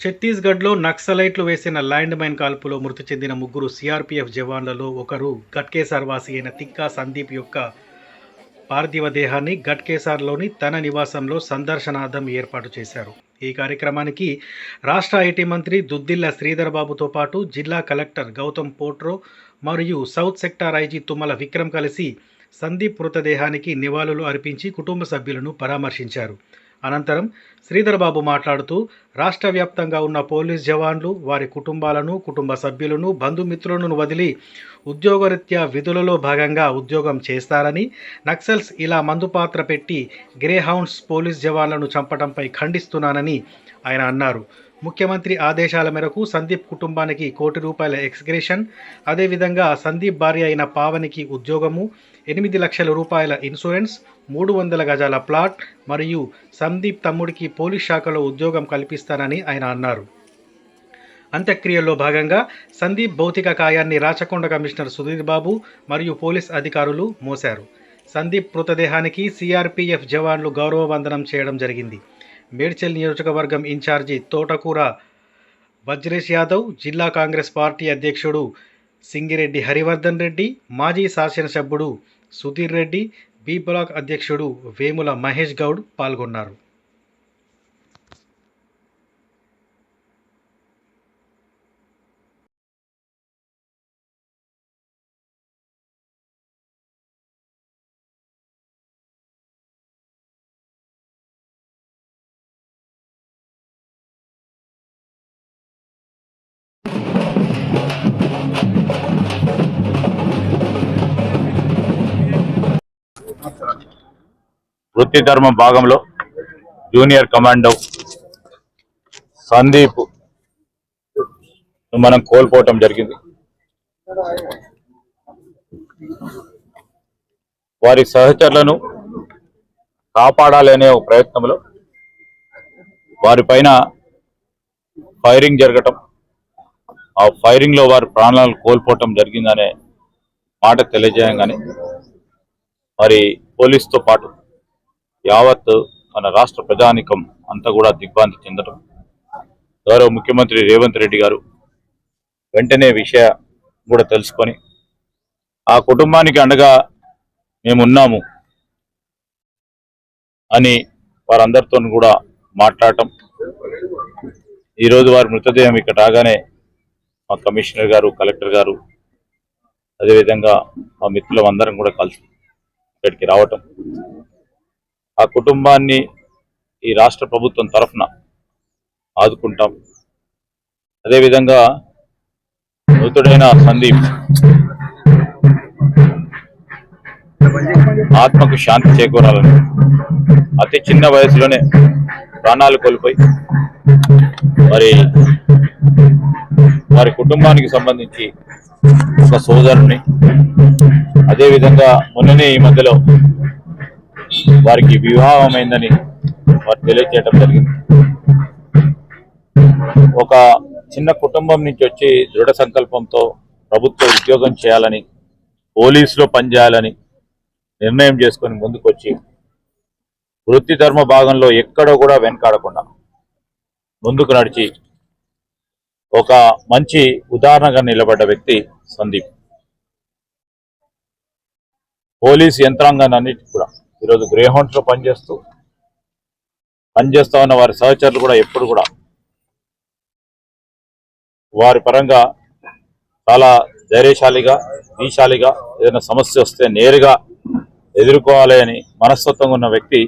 ఛత్తీస్గఢ్లో నక్సలైట్లు వేసిన ల్యాండ్ మైన్ కాల్పులో మృతి చెందిన ముగ్గురు సిఆర్పీఎఫ్ జవాన్లలో ఒకరు గట్కేసార్ వాసి అయిన తిక్కా సందీప్ యొక్క పార్థివ దేహాన్ని గట్కేసార్లోని తన నివాసంలో సందర్శనార్థం ఏర్పాటు చేశారు. ఈ కార్యక్రమానికి రాష్ట్ర ఐటీ మంత్రి దుద్దిల్ల శ్రీధర్ బాబుతో పాటు జిల్లా కలెక్టర్ గౌతమ్ పోట్రో మరియు south sector IG Tummala Vikram కలిసి సందీప్ మృతదేహానికి నివాళులు అర్పించి కుటుంబ సభ్యులను పరామర్శించారు. అనంతరం శ్రీధర్ బాబు మాట్లాడుతూ రాష్ట్ర వ్యాప్తంగా ఉన్న పోలీస్ జవాన్లు వారి కుటుంబాలను, కుటుంబ సభ్యులను, బంధుమిత్రులను వదిలి ఉద్యోగరీత్యా విధులలో భాగంగా ఉద్యోగం చేస్తారని, నక్సల్స్ ఇలా మందుపాత్ర పెట్టి గ్రేహౌండ్స్ పోలీస్ జవాన్లను చంపడంపై ఖండిస్తున్నానని ఆయన అన్నారు. ముఖ్యమంత్రి ఆదేశాల మేరకు సందీప్ కుటుంబానికి ₹1 కోటి ఎక్స్గ్రేషన్, అదేవిధంగా సందీప్ భార్య అయిన పావనికి ఉద్యోగము, ₹8 లక్షల ఇన్సూరెన్స్, 300 గజాల ప్లాట్ మరియు సందీప్ తమ్ముడికి పోలీస్ శాఖలో ఉద్యోగం కల్పిస్తానని ఆయన అన్నారు. అంత్యక్రియల్లో భాగంగా సందీప్ భౌతిక కాయాన్ని రాచకొండ కమిషనర్ సుధీర్ బాబు మరియు పోలీస్ అధికారులు మోశారు. సందీప్ మృతదేహానికి సిఆర్పీఎఫ్ జవాన్లు గౌరవ వందనం చేయడం జరిగింది. మేడ్చల్ నియోజకవర్గం ఇన్ఛార్జి తోటకూర వజ్రేష్ యాదవ్, జిల్లా కాంగ్రెస్ పార్టీ అధ్యక్షుడు సింగిరెడ్డి హరివర్ధన్ రెడ్డి, మాజీ శాసనసభ్యుడు సుధీర్ రెడ్డి, బి బ్లాక్ అధ్యక్షుడు వేముల మహేష్ గౌడ్ పాల్గొన్నారు. వృత్తి ధర్మం భాగంలో జూనియర్ కమాండో సందీప్ మనం కోల్పోవటం జరిగింది. వారి సహచరులను కాపాడాలనే ప్రయత్నంలో వారిపైన ఫైరింగ్ జరగటం, ఆ ఫైరింగ్ లో వారి ప్రాణాలు కోల్పోవటం జరిగిందనే మాట తెలియజేయంగానే మరి పోలీసుతో పాటు యావత్ మన రాష్ట్ర ప్రజానికం అంతా కూడా దిగ్భ్రాంతి చెందడం, గౌరవ ముఖ్యమంత్రి రేవంత్ రెడ్డి గారు వెంటనే విషయం కూడా తెలుసుకొని ఆ కుటుంబానికి అండగా మేమున్నాము అని వారందరితో కూడా మాట్లాడటం. ఈరోజు వారి మృతదేహం ఇక్కడ రాగానే మా కమిషనర్ గారు, కలెక్టర్ గారు, అదేవిధంగా మా మిత్రులం అందరం కూడా కలిసి ఇక్కడికి రావటం, ఆ కుటుంబాన్ని ఈ రాష్ట్ర ప్రభుత్వం తరఫున ఆదుకుంటాం. అదేవిధంగా మృతుడైన సందీప్ ఆత్మకు శాంతి చేకూరాలని అతి చిన్న వయసులోనే ప్రాణాలు కోల్పోయి మరి వారి కుటుంబానికి సంబంధించి ఒక సోదరుని, అదేవిధంగా మొన్ననే ఈ మధ్యలో వారికి వివాహమైందని వారు తెలియజేయడం జరిగింది. ఒక చిన్న కుటుంబం నుంచి వచ్చి దృఢ సంకల్పంతో ప్రభుత్వ ఉద్యోగం చేయాలని, పోలీసులో పనిచేయాలని నిర్ణయం చేసుకొని ముందుకొచ్చి వృత్తి ధర్మ భాగంలో ఎక్కడో కూడా వెనకాడకుండా ముందుకు నడిచి ఒక మంచి ఉదాహరణగా నిలబడ్డ వ్యక్తి సందీప్. పోలీసు యంత్రాంగాన్ని అన్నిటి కూడా ఈరోజు గ్రేహౌండ్స్ లో పనిచేస్తూ ఉన్న వారి సహచరులు కూడా ఎప్పుడు కూడా వారి పరంగా చాలా ధైర్యశాలిగా, దీశాలిగా ఏదైనా సమస్య వస్తే నేరుగా ఎదుర్కోవాలి అని మనస్తత్వంగా ఉన్న వ్యక్తి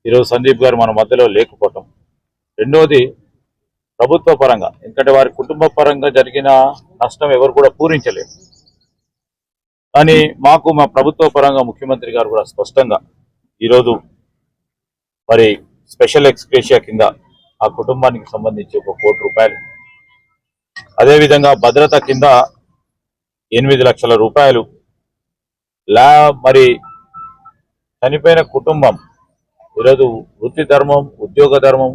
ఈరోజు సందీప్ గారు మన మధ్యలో లేకపోవటం. రెండవది ప్రభుత్వ పరంగా, ఎందుకంటే వారి కుటుంబ పరంగా జరిగిన నష్టం ఎవరు కూడా పూరించలేరు. కానీ మాకు మా ప్రభుత్వ పరంగా ముఖ్యమంత్రి గారు కూడా స్పష్టంగా ఈరోజు మరి స్పెషల్ ఎక్స్గ్రేషియా కింద ఆ కుటుంబానికి సంబంధించి ₹1 కోటి, అదేవిధంగా భద్రత కింద ₹8 లక్షల మరి చనిపోయిన కుటుంబం ఈరోజు వృత్తి ధర్మం, ఉద్యోగ ధర్మం,